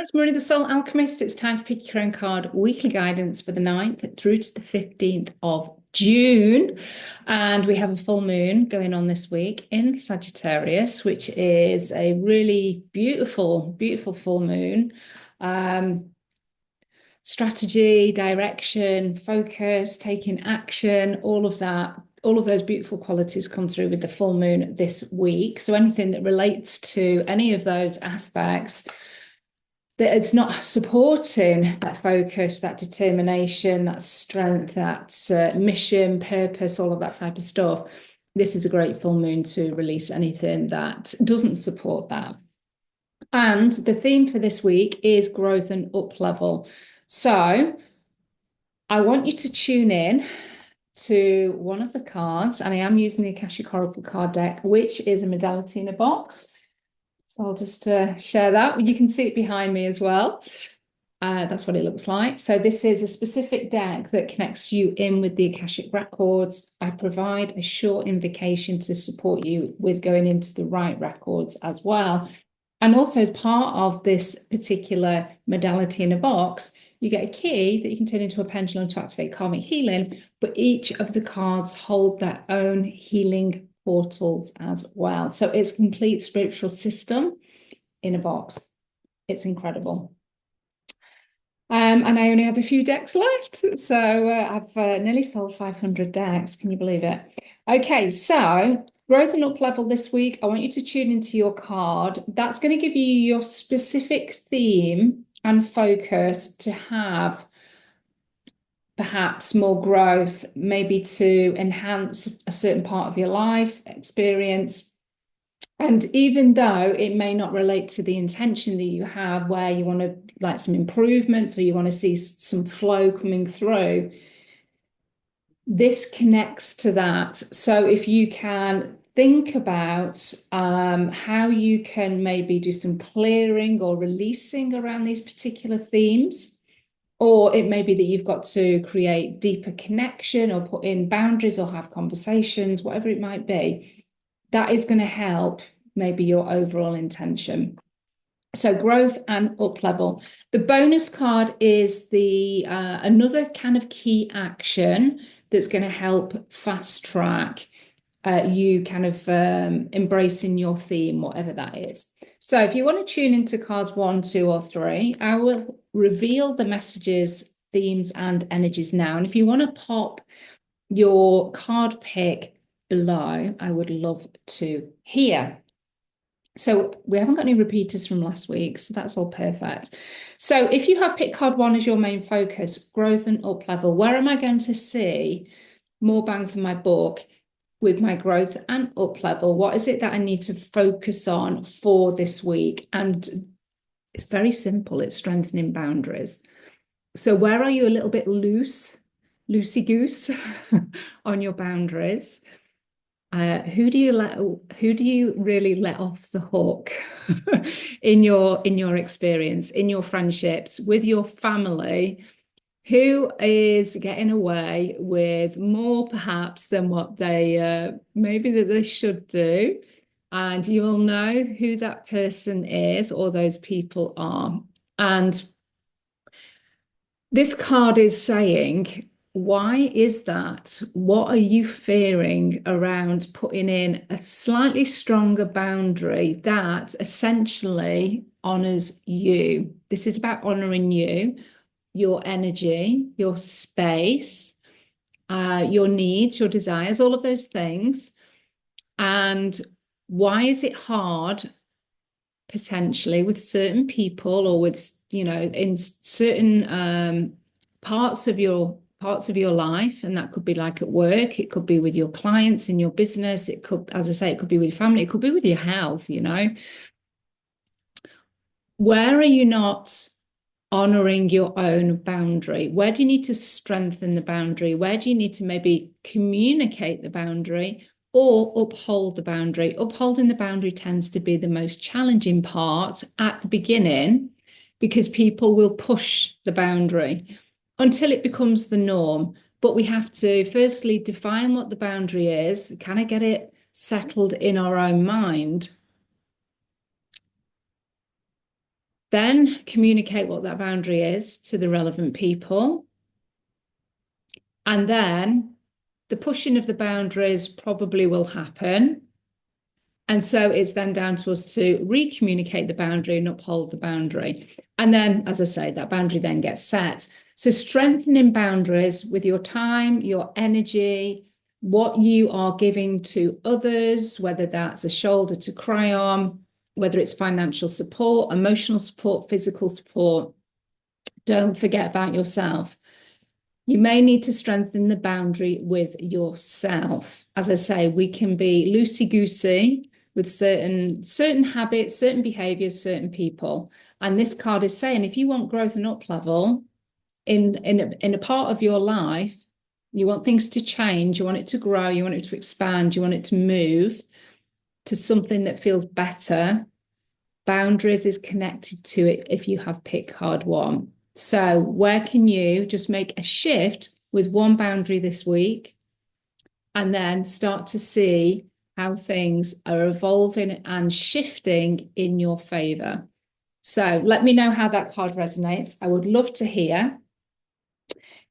It's Marina the Soul Alchemist. It's time for Pick Your Own Card weekly guidance for the 9th through to the 15th of June. And we have a full moon going on this week in Sagittarius, which is a really beautiful, beautiful full moon. Strategy, direction, focus, taking action, all of that. All of those beautiful qualities come through with the full moon this week. So anything that relates to any of those aspects that it's not supporting that focus, that determination, that strength, that mission, purpose, all of that type of stuff, this is a great full moon to release anything that doesn't support that. And the theme for this week is growth and up level. So I want you to tune in to one of the cards, and I am using the Akashic Oracle card deck, which is a modality in a box. So I'll just share that. You can see it behind me as well. That's what it looks like. So this is a specific deck that connects you in with the Akashic records. I provide a short invocation to support you with going into the right records as well. And also as part of this particular modality in a box, you get a key that you can turn into a pendulum to activate karmic healing, but each of the cards hold their own healing portals as well. So it's a complete spiritual system in a box. It's incredible. And I only have a few decks left. So I've nearly sold 500 decks. Can you believe it? Okay, so growth and up level this week. I want you to tune into your card. That's going to give you your specific theme and focus to have perhaps more growth, maybe to enhance a certain part of your life experience. And even though it may not relate to the intention that you have, where you want to like some improvements or you want to see some flow coming through, this connects to that. So if you can think about how you can maybe do some clearing or releasing around these particular themes, or it may be that you've got to create deeper connection or put in boundaries or have conversations, whatever it might be, that is going to help maybe your overall intention. So growth and up level. The bonus card is the another kind of key action that's going to help fast track you kind of embracing your theme, whatever that is. So if you want to tune into cards 1, 2, or 3, I will reveal the messages, themes, and energies now. And if you want to pop your card pick below, I would love to hear. So we haven't got any repeaters from last week, so that's all perfect. So if you have pick card 1 as your main focus, growth and up level, where am I going to see more bang for my buck with my growth and up level? What is it that I need to focus on for this week? And it's very simple. It's strengthening boundaries. So where are you a little bit loosey goose on your boundaries? Who do you really let off the hook in your experience, in your friendships, with your family? Who is getting away with more perhaps than what they maybe that they should do? And you will know who that person is or those people are. And this card is saying, why is that? What are you fearing around putting in a slightly stronger boundary that essentially honors you? This is about honoring you, your energy, your space, your needs, your desires, all of those things. And why is it hard potentially with certain people or with, in certain parts of your life? And that could be like at work, it could be with your clients in your business, it could, as I say, it could be with family, it could be with your health. Where are you not honoring your own boundary? Where do you need to strengthen the boundary? Where do you need to maybe communicate the boundary or uphold the boundary? Upholding the boundary tends to be the most challenging part at the beginning because people will push the boundary until it becomes the norm. But we have to firstly define what the boundary is, kind of get it settled in our own mind. Then communicate what that boundary is to the relevant people. And then the pushing of the boundaries probably will happen. And so it's then down to us to re-communicate the boundary and uphold the boundary. And then, as I say, that boundary then gets set. So strengthening boundaries with your time, your energy, what you are giving to others, whether that's a shoulder to cry on, whether it's financial support, emotional support, physical support. Don't forget about yourself. You may need to strengthen the boundary with yourself. As I say, we can be loosey-goosey with certain habits, certain behaviors, certain people. And this card is saying, if you want growth and up level in a part of your life, you want things to change, you want it to grow, you want it to expand, you want it to move to something that feels better. Boundaries is connected to it if you have picked card 1. So where can you just make a shift with one boundary this week and then start to see how things are evolving and shifting in your favor? So let me know how that card resonates. I would love to hear.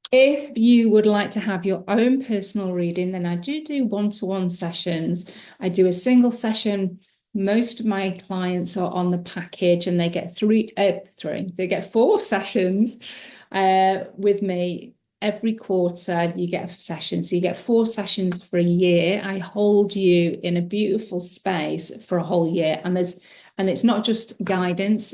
If you would like to have your own personal reading, then I do one-to-one sessions. I do a single session. Most of my clients are on the package and they get they get 4 sessions with me every quarter. You get a session. So you get 4 sessions for a year. I hold you in a beautiful space for a whole year. And it's not just guidance,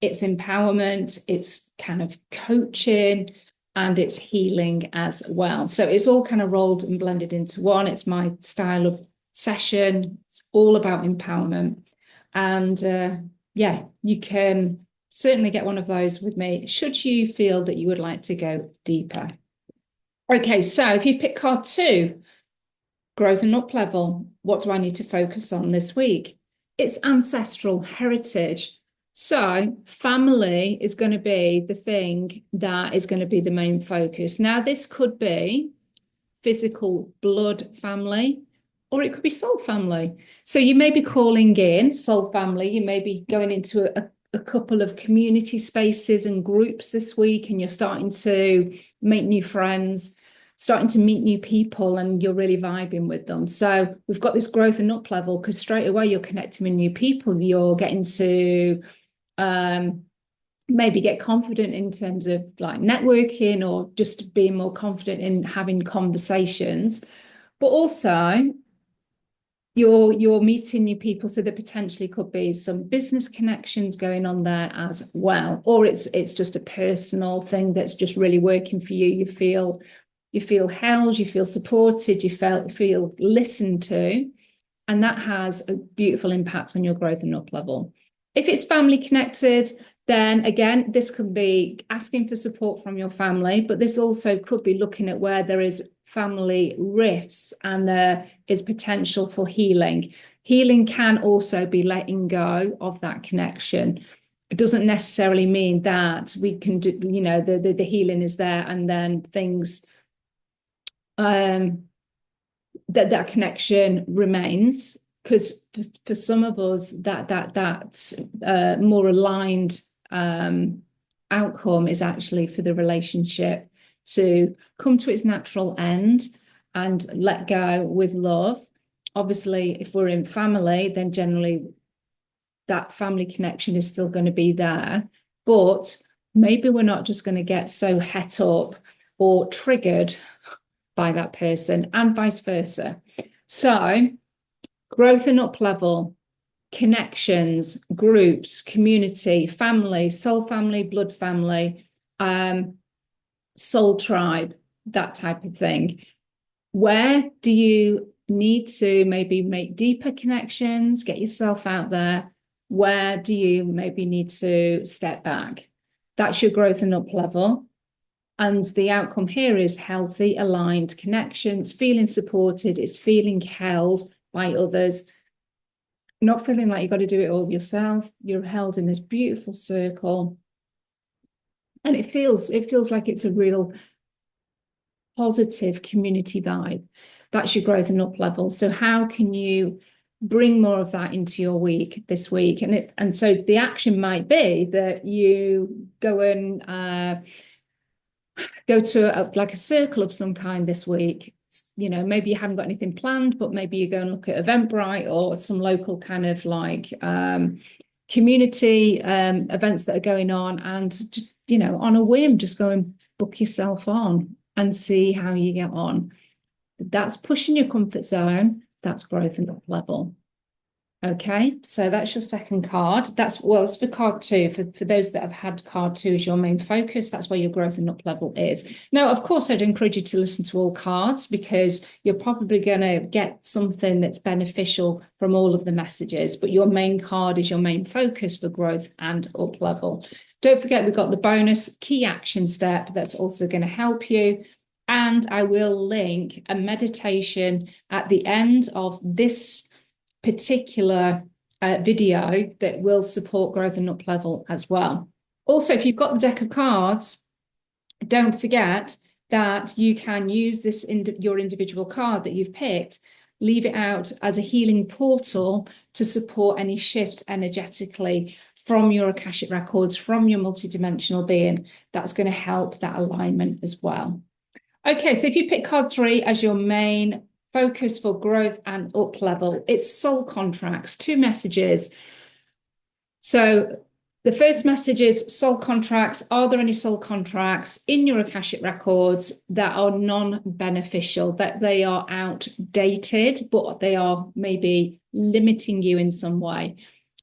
it's empowerment, it's kind of coaching, and it's healing as well. So it's all kind of rolled and blended into one. It's my style of session. It's all about empowerment. And yeah, you can certainly get one of those with me should you feel that you would like to go deeper. Okay, so if you've picked card 2, growth and up level, what do I need to focus on this week? It's ancestral heritage. So family is going to be the thing that is going to be the main focus. Now, this could be physical blood family, or it could be soul family. So you may be calling in soul family. You may be going into a couple of community spaces and groups this week, and you're starting to make new friends, starting to meet new people, and you're really vibing with them. So we've got this growth and up level because straight away you're connecting with new people. You're getting to maybe get confident in terms of like networking or just being more confident in having conversations, but also you're meeting new people, so there potentially could be some business connections going on there as well, or it's just a personal thing that's just really working for you. You feel held, you feel supported, you feel listened to, and that has a beautiful impact on your growth and up level. If it's family connected, then again, this could be asking for support from your family, but this also could be looking at where there is family rifts and there is potential for healing. Healing can also be letting go of that connection. It doesn't necessarily mean that we can do, the healing is there and then things, that connection remains. Because for some of us, that's more aligned outcome is actually for the relationship to come to its natural end and let go with love. Obviously, if we're in family, then generally that family connection is still going to be there. But maybe we're not just going to get so het up or triggered by that person, and vice versa. So growth and up level, connections, groups, community, family, soul family, blood family, soul tribe, that type of thing. Where do you need to maybe make deeper connections, get yourself out there? Where do you maybe need to step back? That's your growth and up level. And the outcome here is healthy, aligned connections, feeling supported, it's feeling held by others, not feeling like you've got to do it all yourself. You're held in this beautiful circle. And it feels like it's a real positive community vibe. That's your growth and up level. So how can you bring more of that into your week this week. And so the action might be that you go and go to like a circle of some kind this week. You know, maybe you haven't got anything planned, but maybe you go and look at Eventbrite or some local kind of like community events that are going on, and you know, on a whim, just go and book yourself on and see how you get on. That's pushing your comfort zone. That's growth and up level. Okay, so that's your second card. That's for card two. For those that have had card two as your main focus, that's where your growth and up level is. Now, of course, I'd encourage you to listen to all cards because you're probably going to get something that's beneficial from all of the messages, but your main card is your main focus for growth and up level. Don't forget, we've got the bonus key action step that's also going to help you. And I will link a meditation at the end of this particular video that will support growth and up level as well. Also, if you've got the deck of cards, don't forget that you can use this your individual card that you've picked, leave it out as a healing portal to support any shifts energetically from your Akashic records, from your multidimensional being. That's going to help that alignment as well. Okay, so if you pick card 3 as your main focus for growth and up level, it's soul contracts, 2 messages. So the first message is soul contracts. Are there any soul contracts in your Akashic records that are non-beneficial, that they are outdated, but they are maybe limiting you in some way?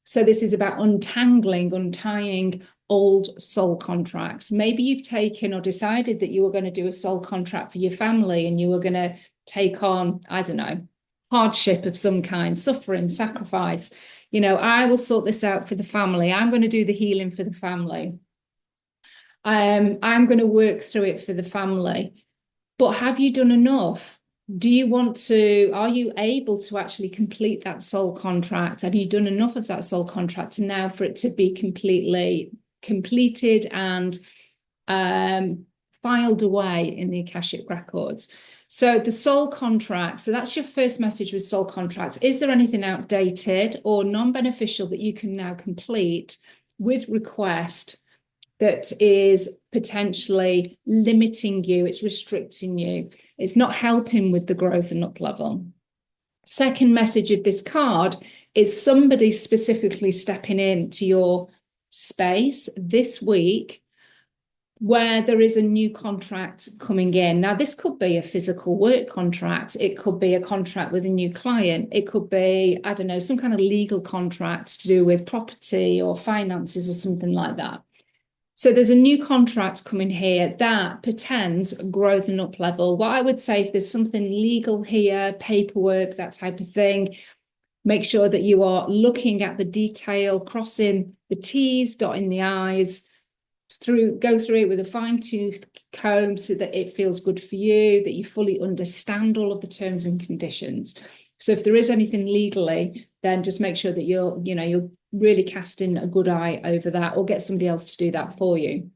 So this is about untying old soul contracts. Maybe you've taken or decided that you were going to do a soul contract for your family and you were going to take on, I don't know, hardship of some kind, suffering, sacrifice. You know, I will sort this out for the family. I'm going to do the healing for the family. I'm going to work through it for the family. But have you done enough? Do you want to, are you able to actually complete that soul contract? Have you done enough of that soul contract to now for it to be completely completed and filed away in the Akashic records? So the soul contract, so that's your first message with soul contracts. Is there anything outdated or non-beneficial that you can now complete with request that is potentially limiting you, it's restricting you, it's not helping with the growth and up level? Second message of this card is somebody specifically stepping into your space this week where there is a new contract coming in. Now, this could be a physical work contract. It could be a contract with a new client. It could be, I don't know, some kind of legal contract to do with property or finances or something like that. So there's a new contract coming here that portends growth and up level. What I would say, if there's something legal here, paperwork, that type of thing, make sure that you are looking at the detail, crossing the T's, dotting the I's, go through it with a fine-tooth comb so that it feels good for you, that you fully understand all of the terms and conditions. So if there is anything legally, then just make sure that you're really casting a good eye over that, or get somebody else to do that for you.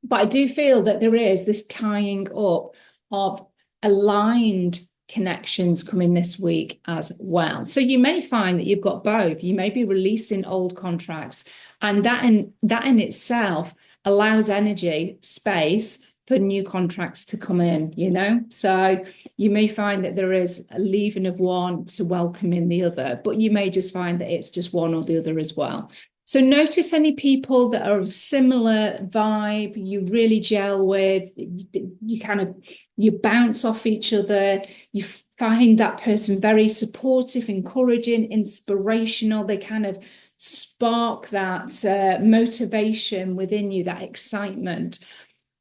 But I do feel that there is this tying up of aligned connections coming this week as well. So you may find that you've got both. You may be releasing old contracts, and that in itself allows energy, space for new contracts to come in, you know? So you may find that there is a leaving of one to welcome in the other, but you may just find that it's just one or the other as well. So notice any people that are of similar vibe, you really gel with, you bounce off each other, you find that person very supportive, encouraging, inspirational. They kind of spark that motivation within you, that excitement.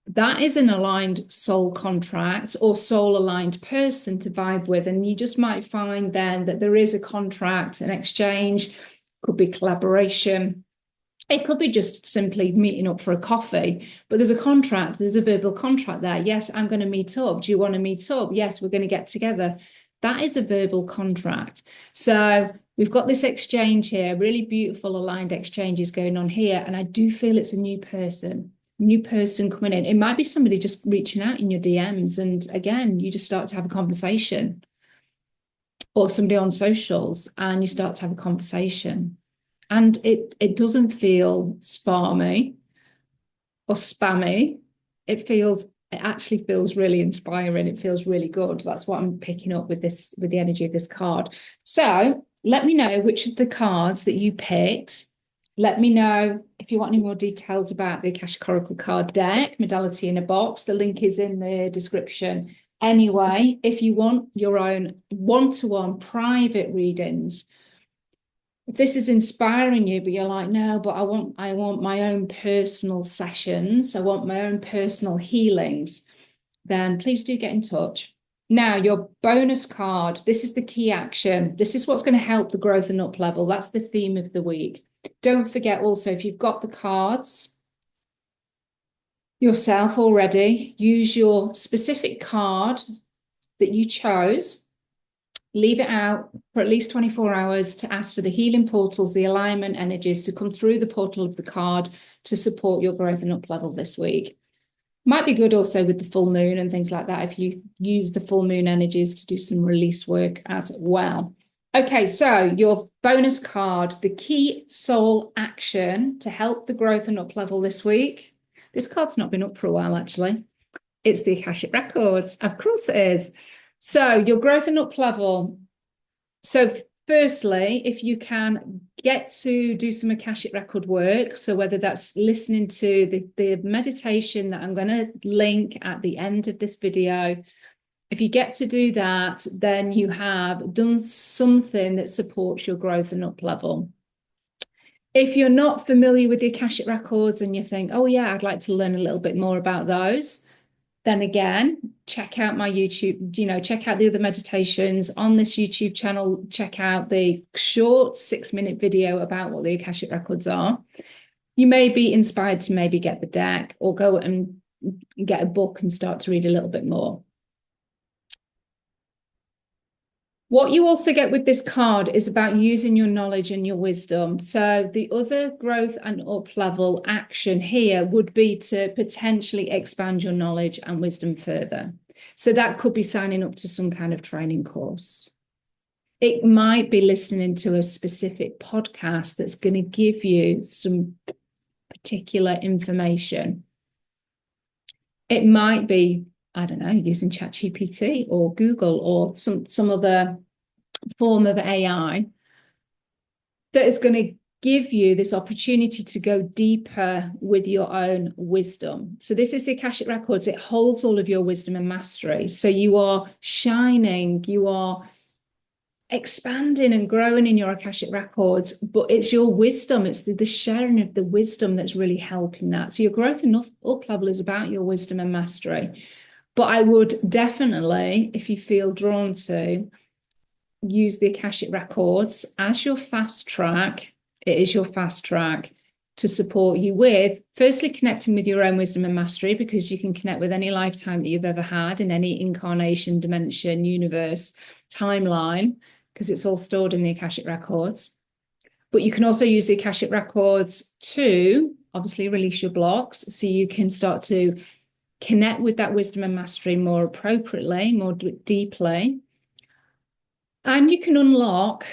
That is an aligned soul contract or soul aligned person to vibe with. And you just might find then that there is a contract, an exchange, could be collaboration. It could be just simply meeting up for a coffee, but there's a contract, there's a verbal contract there. Yes, I'm going to meet up. Do you want to meet up? Yes, we're going to get together. That is a verbal contract. So we've got this exchange here, really beautiful aligned exchanges going on here. And I do feel it's a new person coming in. It might be somebody just reaching out in your DMs. And again, you just start to have a conversation. or somebody on socials, and you start to have a conversation. And it doesn't feel sparmy or spammy. It actually feels really inspiring. It feels really good. That's what I'm picking up with this, with the energy of this card. So let me know which of the cards that you picked. Let me know if you want any more details about the Akashic Oracle card deck, Modality in a Box. The link is in the description. Anyway, if you want your own one-to-one private readings, if this is inspiring you, but you're like, no, but I want my own personal sessions, I want my own personal healings, then please do get in touch. Now, your bonus card, this is the key action. This is what's going to help the growth and up level. That's the theme of the week. Don't forget also, if you've got the cards yourself already, use your specific card that you chose, leave it out for at least 24 hours to ask for the healing portals, the alignment energies to come through the portal of the card to support your growth and up level this week. Might be good also with the full moon and things like that if you use the full moon energies to do some release work as well. Okay, so your bonus card, the key soul action to help the growth and up level this week. This card's not been up for a while, actually. It's the Akashic Records. Of course it is. So your growth and up level. So firstly, if you can get to do some Akashic record work, so whether that's listening to the meditation that I'm going to link at the end of this video, if you get to do that, then you have done something that supports your growth and up level. If you're not familiar with the Akashic records and you think, oh yeah, I'd like to learn a little bit more about those, then again, check out my YouTube, check out the other meditations on this YouTube channel, check out the short 6-minute video about what the Akashic records are. You may be inspired to maybe get the deck or go and get a book and start to read a little bit more. What you also get with this card is about using your knowledge and your wisdom. So the other growth and up level action here would be to potentially expand your knowledge and wisdom further. So that could be signing up to some kind of training course. It might be listening to a specific podcast that's going to give you some particular information. It might be, I don't know, using ChatGPT or Google or some other form of AI that is going to give you this opportunity to go deeper with your own wisdom. So this is the Akashic Records. It holds all of your wisdom and mastery. So you are shining, you are expanding and growing in your Akashic Records, but it's your wisdom, it's the sharing of the wisdom that's really helping that. So your growth and up level is about your wisdom and mastery. But I would definitely, if you feel drawn to, use the Akashic Records as your fast track. It is your fast track to support you with, firstly, connecting with your own wisdom and mastery, because you can connect with any lifetime that you've ever had in any incarnation, dimension, universe, timeline, because it's all stored in the Akashic Records. But you can also use the Akashic Records to obviously release your blocks, so you can start to connect with that wisdom and mastery more appropriately, more deeply. And you can unlock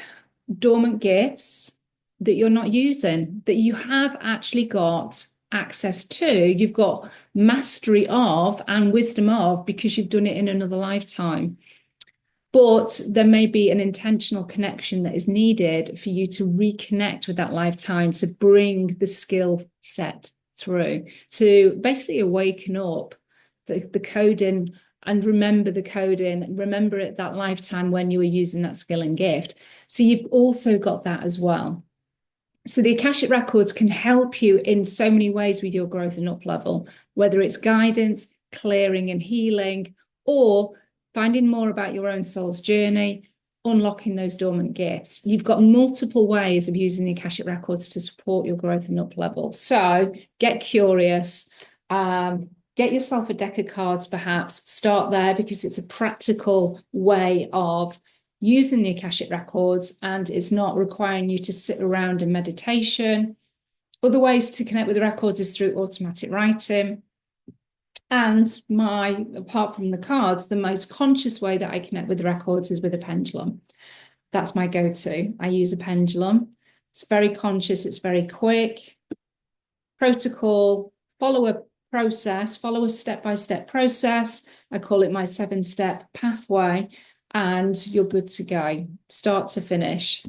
dormant gifts that you're not using, that you have actually got access to, you've got mastery of and wisdom of, because you've done it in another lifetime. But there may be an intentional connection that is needed for you to reconnect with that lifetime, to bring the skill set through, to basically awaken up the coding and remember the coding, remember it that lifetime when you were using that skill and gift. So you've also got that as well. So the Akashic Records can help you in so many ways with your growth and up level, whether it's guidance, clearing and healing, or finding more about your own soul's journey, unlocking those dormant gifts. You've got multiple ways of using the Akashic Records to support your growth and up level. So get curious, get yourself a deck of cards, perhaps start there, because it's a practical way of using the Akashic Records, and it's not requiring you to sit around in meditation. Other ways to connect with the records is through automatic writing. And apart from the cards, the most conscious way that I connect with the records is with a pendulum. That's my go-to. I use a pendulum. It's very conscious, it's very quick. Protocol, follow a process, follow a step-by-step process. I call it my 7-step pathway, and you're good to go, start to finish.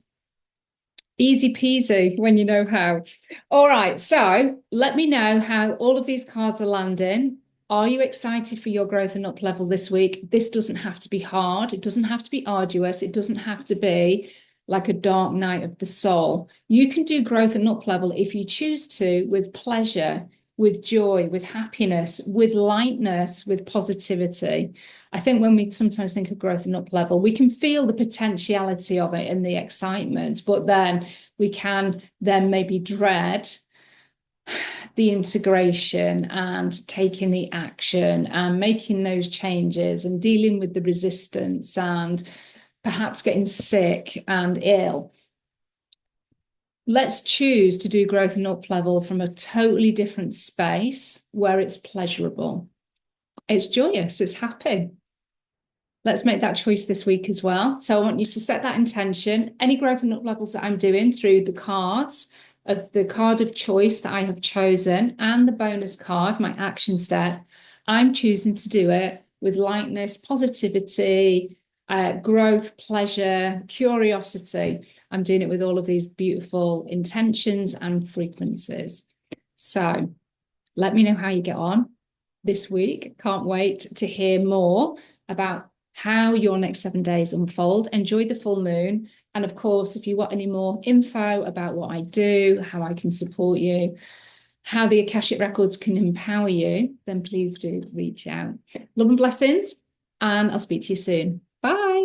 Easy peasy when you know how. All right, so let me know how all of these cards are landing. Are you excited for your growth and up level this week? This doesn't have to be hard. It doesn't have to be arduous. It doesn't have to be like a dark night of the soul. You can do growth and up level if you choose to, with pleasure, with joy, with happiness, with lightness, with positivity. I think when we sometimes think of growth and up level, we can feel the potentiality of it and the excitement, but then we can then maybe dread the integration and taking the action and making those changes and dealing with the resistance and perhaps getting sick and ill. Let's choose to do growth and up level from a totally different space where it's pleasurable. It's joyous, it's happy. Let's make that choice this week as well. So I want you to set that intention. Any growth and up levels that I'm doing through the cards of the card of choice that I have chosen and the bonus card, my action step, I'm choosing to do it with lightness, positivity, growth, pleasure, curiosity. I'm doing it with all of these beautiful intentions and frequencies. So let me know how you get on this week. Can't wait to hear more about how your next 7 days unfold. Enjoy the full moon. And of course, if you want any more info about what I do, how I can support you, how the Akashic Records can empower you, then please do reach out. Love and blessings, and I'll speak to you soon. Bye.